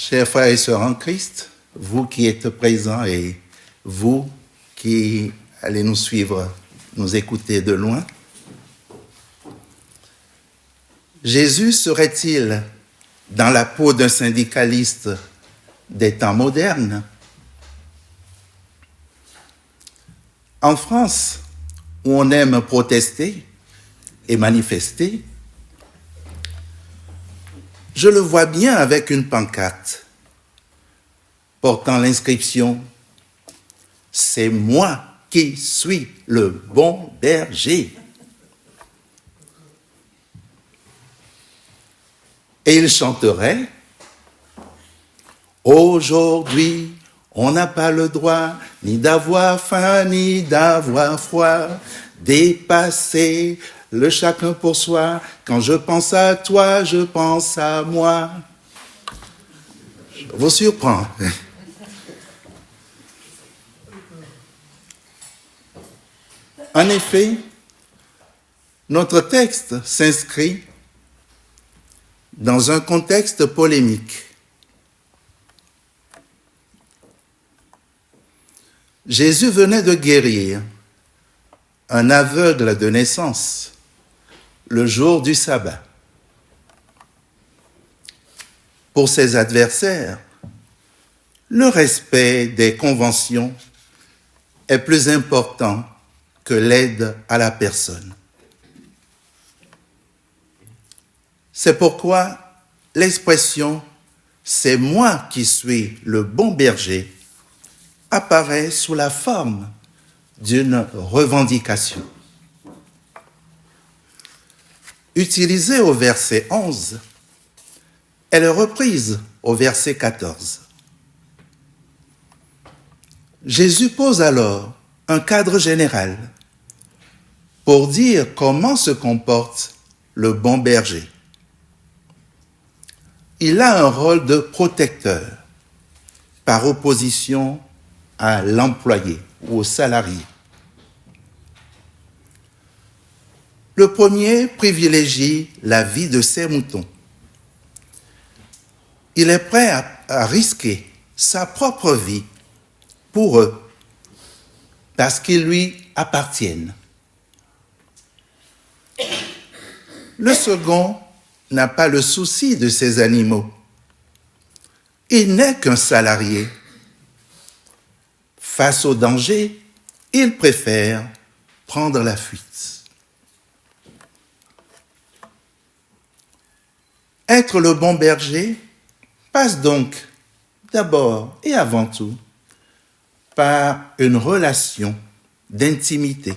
Chers frères et sœurs en Christ, vous qui êtes présents et vous qui allez nous suivre, nous écouter de loin, Jésus serait-il dans la peau d'un syndicaliste des temps modernes? En France, où on aime protester et manifester, je le vois bien avec une pancarte portant l'inscription « C'est moi qui suis le bon berger ». Et il chanterait « Aujourd'hui, on n'a pas le droit ni d'avoir faim ni d'avoir froid, dépasser le chacun pour soi. Quand je pense à toi, je pense à moi. » Je vous surprends. En effet, notre texte s'inscrit dans un contexte polémique. Jésus venait de guérir un aveugle de naissance le jour du sabbat. Pour ses adversaires, le respect des conventions est plus important que l'aide à la personne. C'est pourquoi l'expression « c'est moi qui suis le bon berger » apparaît sous la forme d'une revendication. Utilisée au verset 11, elle est reprise au verset 14. Jésus pose alors un cadre général pour dire comment se comporte le bon berger. Il a un rôle de protecteur par opposition à l'employé ou au salarié. Le premier privilégie la vie de ses moutons. Il est prêt à risquer sa propre vie pour eux parce qu'ils lui appartiennent. Le second n'a pas le souci de ces animaux. Il n'est qu'un salarié. Face au danger, il préfère prendre la fuite. Être le bon berger passe donc d'abord et avant tout par une relation d'intimité.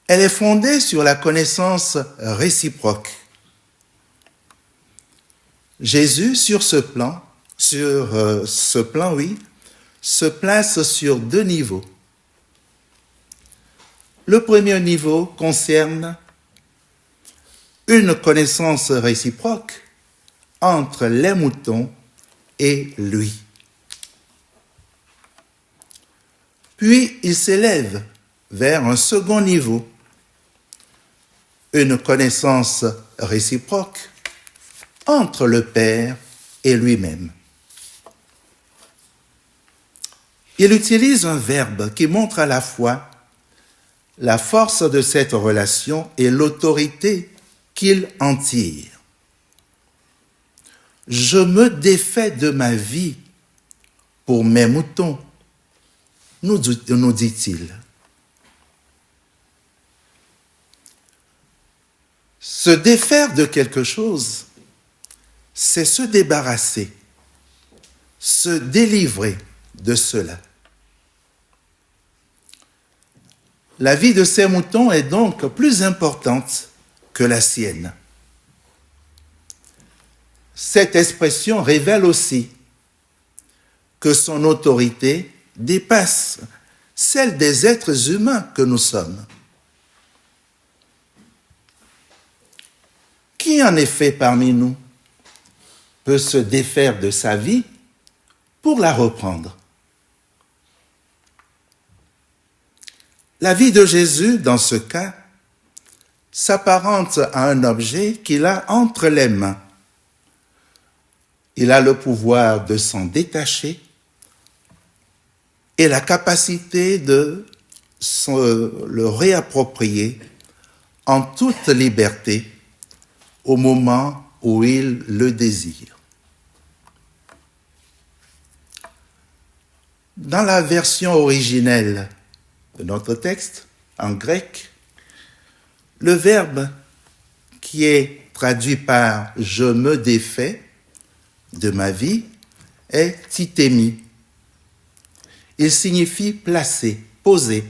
Elle est fondée sur la connaissance réciproque. Jésus, sur ce plan, se place sur deux niveaux. Le premier niveau concerne une connaissance réciproque entre les moutons et lui. Puis il s'élève vers un second niveau, une connaissance réciproque entre le Père et lui-même. Il utilise un verbe qui montre à la fois la force de cette relation et l'autorité qu'il en tire. Je me défais de ma vie pour mes moutons, nous dit-il. Se défaire de quelque chose, c'est se débarrasser, se délivrer de cela. La vie de ces moutons est donc plus importante que la sienne. Cette expression révèle aussi que son autorité dépasse celle des êtres humains que nous sommes. Qui en effet parmi nous peut se défaire de sa vie pour la reprendre? La vie de Jésus, dans ce cas, s'apparente à un objet qu'il a entre les mains, Il a le pouvoir de s'en détacher et la capacité de le réapproprier en toute liberté au moment où il le désire. Dans la version originelle de notre texte, en grec, le verbe qui est traduit par « je me défais » de ma vie est titémi. Il signifie placer, poser,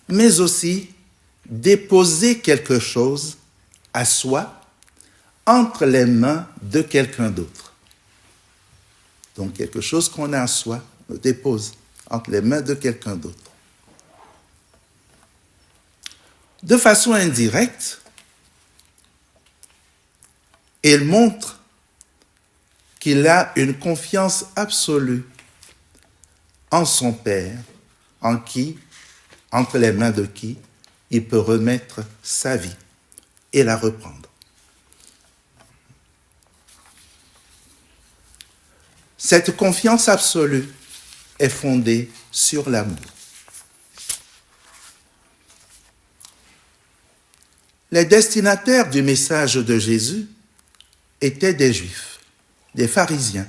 mais aussi déposer quelque chose à soi entre les mains de quelqu'un d'autre. Donc quelque chose qu'on a à soi, on le dépose entre les mains de quelqu'un d'autre. De façon indirecte, il montre qu'il a une confiance absolue en son Père, en qui, entre les mains de qui, il peut remettre sa vie et la reprendre. Cette confiance absolue est fondée sur l'amour. Les destinataires du message de Jésus étaient des Juifs, des pharisiens.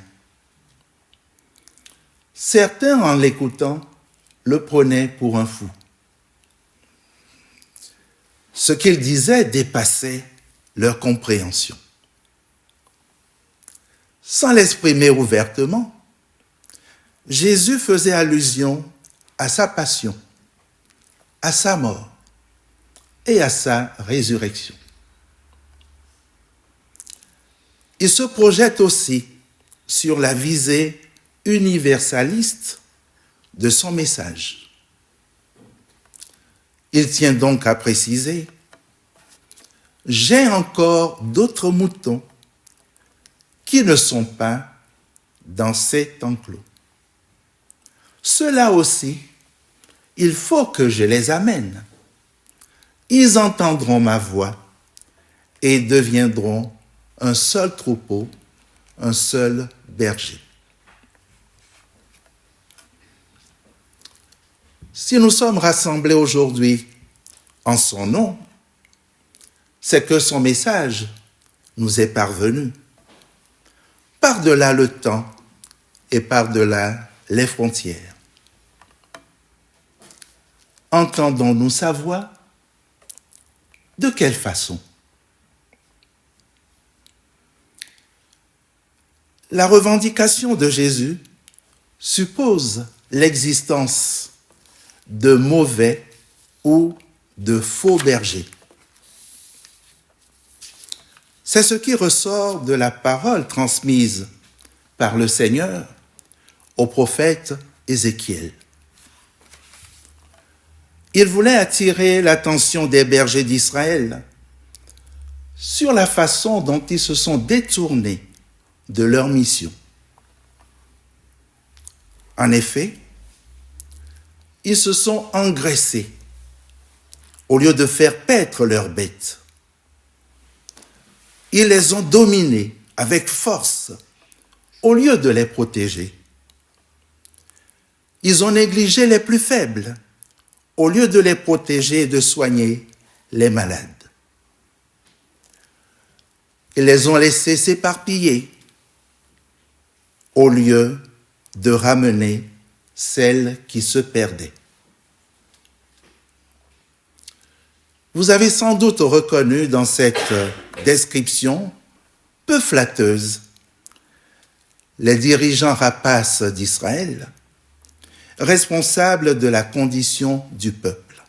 Certains, en l'écoutant, le prenaient pour un fou. Ce qu'il disait dépassait leur compréhension. Sans l'exprimer ouvertement, Jésus faisait allusion à sa passion, à sa mort et à sa résurrection. Il se projette aussi sur la visée universaliste de son message. Il tient donc à préciser « J'ai encore d'autres moutons qui ne sont pas dans cet enclos. Ceux-là aussi, il faut que je les amène. Ils entendront ma voix et deviendront un seul troupeau, un seul berger. » Si nous sommes rassemblés aujourd'hui en son nom, c'est que son message nous est parvenu, par-delà le temps et par-delà les frontières. Entendons-nous sa voix? De quelle façon? La revendication de Jésus suppose l'existence de mauvais ou de faux bergers. C'est ce qui ressort de la parole transmise par le Seigneur au prophète Ézéchiel. Il voulait attirer l'attention des bergers d'Israël sur la façon dont ils se sont détournés de leur mission. En effet, ils se sont engraissés au lieu de faire paître leurs bêtes. Ils les ont dominés avec force au lieu de les protéger. Ils ont négligé les plus faibles au lieu de les protéger et de soigner les malades. Ils les ont laissés s'éparpiller au lieu de ramener celles qui se perdaient. Vous avez sans doute reconnu dans cette description peu flatteuse les dirigeants rapaces d'Israël, responsables de la condition du peuple.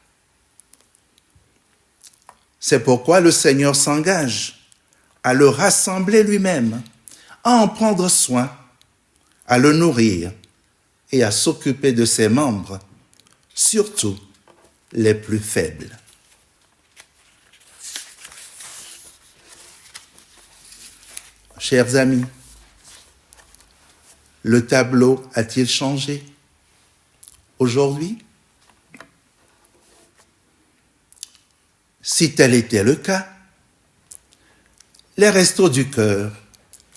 C'est pourquoi le Seigneur s'engage à le rassembler lui-même, à en prendre soin, à le nourrir et à s'occuper de ses membres, surtout les plus faibles. Chers amis, le tableau a-t-il changé aujourd'hui? Si tel était le cas, les restos du cœur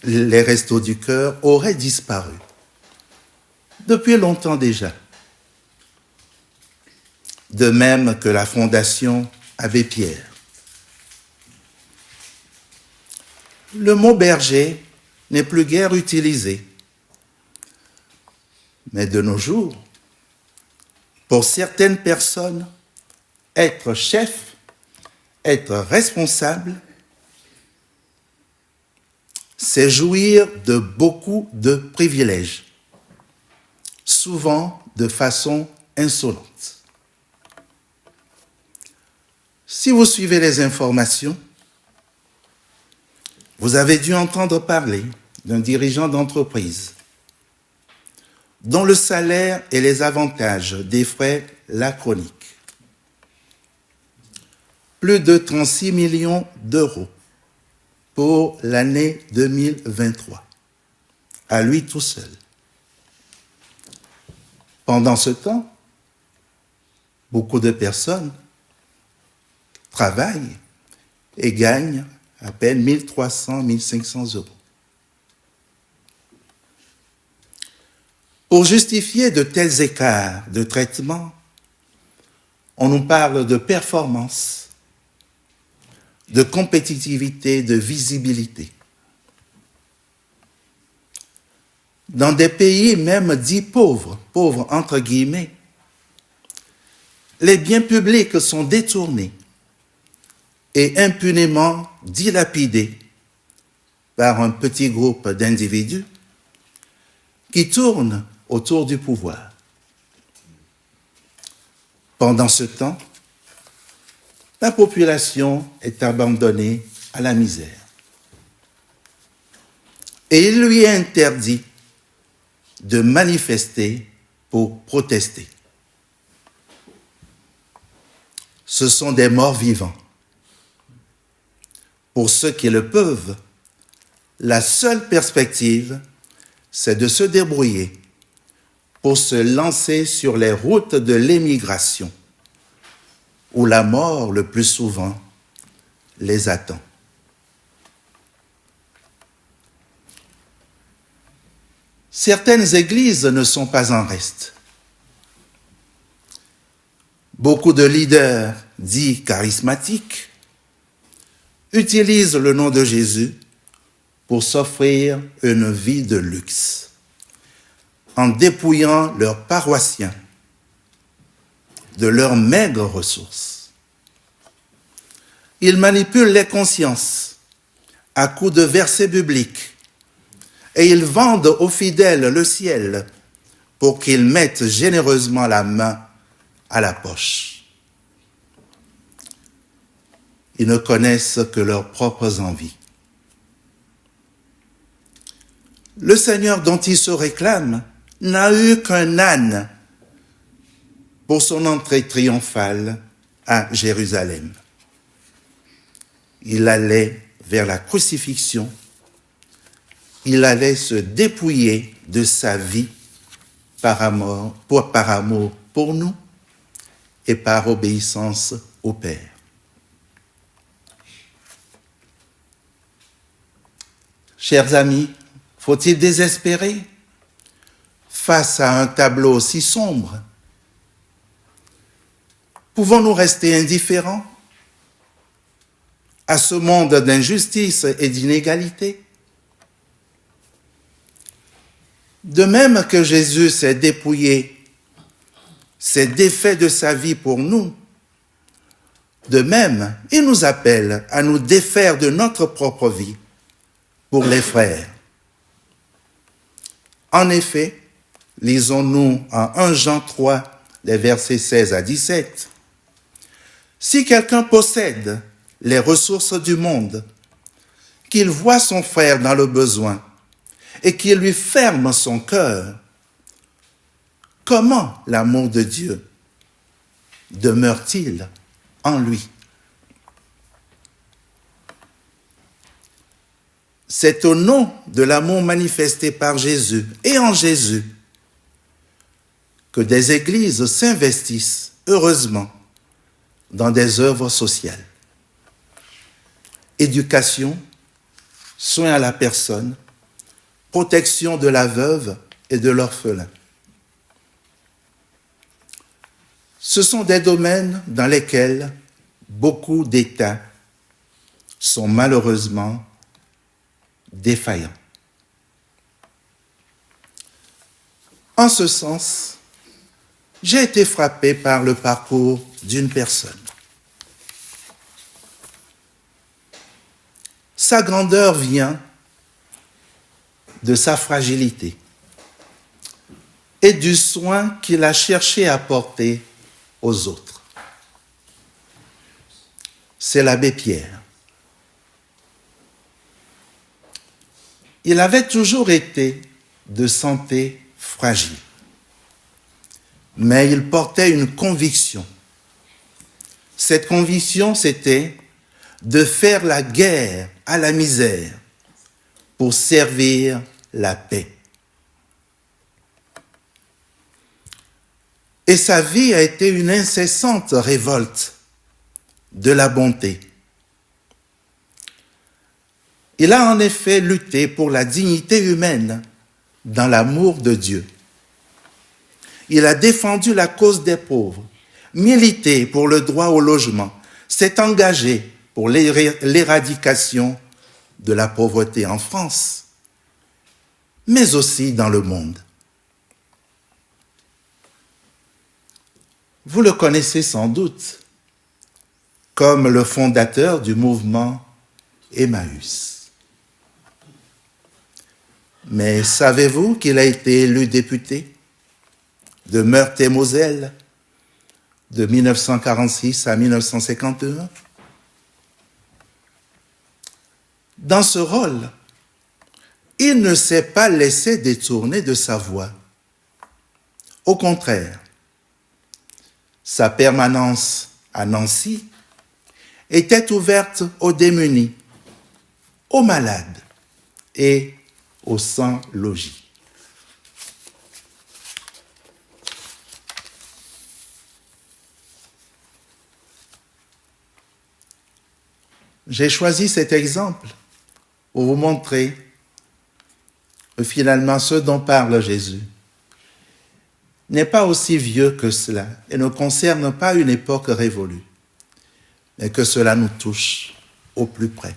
les Restos du Cœur auraient disparu. Depuis longtemps déjà. De même que la Fondation Abbé Pierre. Le mot berger n'est plus guère utilisé. Mais de nos jours, pour certaines personnes, être chef, être responsable, c'est jouir de beaucoup de privilèges, souvent de façon insolente. Si vous suivez les informations, vous avez dû entendre parler d'un dirigeant d'entreprise dont le salaire et les avantages défraient la chronique. Plus de 36 millions d'euros pour l'année 2023, à lui tout seul. Pendant ce temps, beaucoup de personnes travaillent et gagnent à peine 1300, 1500 euros. Pour justifier de tels écarts de traitement, on nous parle de performance, de compétitivité, de visibilité. Dans des pays même dits pauvres, pauvres entre guillemets, les biens publics sont détournés et impunément dilapidés par un petit groupe d'individus qui tournent autour du pouvoir. Pendant ce temps, la population est abandonnée à la misère. Et il lui est interdit de manifester pour protester. Ce sont des morts vivants. Pour ceux qui le peuvent, la seule perspective, c'est de se débrouiller pour se lancer sur les routes de l'émigration, où la mort, le plus souvent, les attend. Certaines églises ne sont pas en reste. Beaucoup de leaders dits charismatiques utilisent le nom de Jésus pour s'offrir une vie de luxe, en dépouillant leurs paroissiens de leurs maigres ressources. Ils manipulent les consciences à coups de versets bibliques et ils vendent aux fidèles le ciel pour qu'ils mettent généreusement la main à la poche. Ils ne connaissent que leurs propres envies. Le Seigneur dont ils se réclament n'a eu qu'un âne pour son entrée triomphale à Jérusalem. Il allait vers la crucifixion, il allait se dépouiller de sa vie par amour pour nous et par obéissance au Père. Chers amis, faut-il désespérer face à un tableau aussi sombre? Pouvons-nous rester indifférents à ce monde d'injustice et d'inégalité? De même que Jésus s'est dépouillé, s'est défait de sa vie pour nous, de même, il nous appelle à nous défaire de notre propre vie pour les frères. En effet, lisons-nous en 1 Jean 3, les versets 16 à 17. Si quelqu'un possède les ressources du monde, qu'il voit son frère dans le besoin et qu'il lui ferme son cœur, comment l'amour de Dieu demeure-t-il en lui? C'est au nom de l'amour manifesté par Jésus et en Jésus que des églises s'investissent, heureusement, dans des œuvres sociales. Éducation, soins à la personne, protection de la veuve et de l'orphelin. Ce sont des domaines dans lesquels beaucoup d'États sont malheureusement défaillants. En ce sens, j'ai été frappé par le parcours d'une personne. Sa grandeur vient de sa fragilité et du soin qu'il a cherché à porter aux autres. C'est l'abbé Pierre. Il avait toujours été de santé fragile, mais il portait une conviction. Cette conviction, c'était de faire la guerre à la misère pour servir la paix. Et sa vie a été une incessante révolte de la bonté. Il a en effet lutté pour la dignité humaine dans l'amour de Dieu. Il a défendu la cause des pauvres, milité pour le droit au logement, s'est engagé pour l'éradication de la pauvreté en France, mais aussi dans le monde. Vous le connaissez sans doute comme le fondateur du mouvement Emmaüs. Mais savez-vous qu'il a été élu député de Meurthe-et-Moselle de 1946 à 1951? Dans ce rôle, il ne s'est pas laissé détourner de sa voix. Au contraire, sa permanence à Nancy était ouverte aux démunis, aux malades et aux sans-logis. J'ai choisi cet exemple pour vous montrer que finalement ce dont parle Jésus n'est pas aussi vieux que cela et ne concerne pas une époque révolue, mais que cela nous touche au plus près.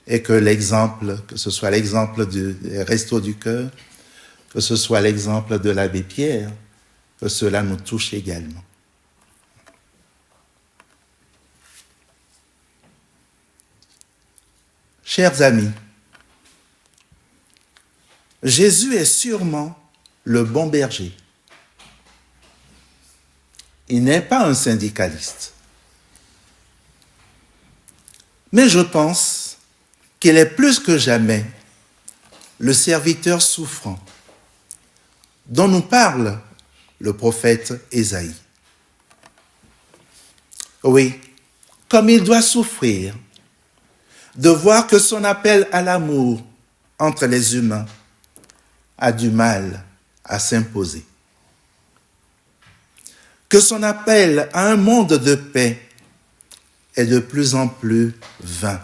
Et que l'exemple, que ce soit l'exemple des Restos du Cœur, que ce soit l'exemple de l'abbé Pierre, que cela nous touche également. Chers amis, Jésus est sûrement le bon berger. Il n'est pas un syndicaliste. Mais je pense qu'il est plus que jamais le serviteur souffrant dont nous parle le prophète Ésaïe. Oui, comme il doit souffrir de voir que son appel à l'amour entre les humains a du mal à s'imposer. Que son appel à un monde de paix est de plus en plus vain.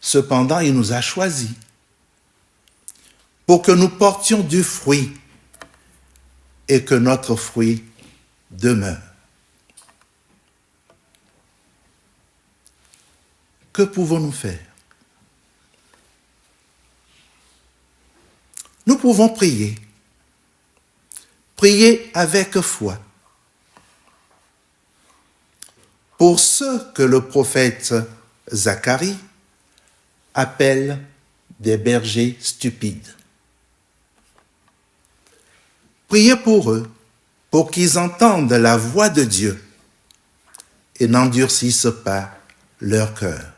Cependant, il nous a choisis pour que nous portions du fruit et que notre fruit demeure. Que pouvons-nous faire? Nous pouvons prier. Prier avec foi. Pour ceux que le prophète Zacharie appelle des bergers stupides. Priez pour eux, pour qu'ils entendent la voix de Dieu et n'endurcissent pas leur cœur.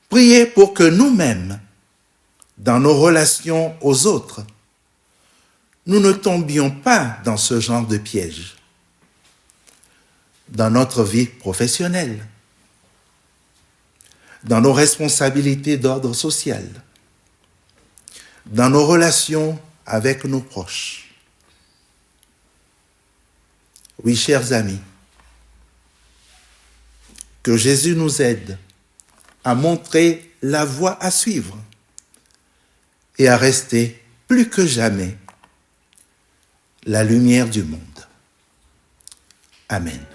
Priez pour que nous-mêmes, dans nos relations aux autres, nous ne tombions pas dans ce genre de piège. Dans notre vie professionnelle, dans nos responsabilités d'ordre social, dans nos relations avec nos proches. Oui, chers amis, Que Jésus nous aide à montrer la voie à suivre et à rester plus que jamais la lumière du monde. Amen.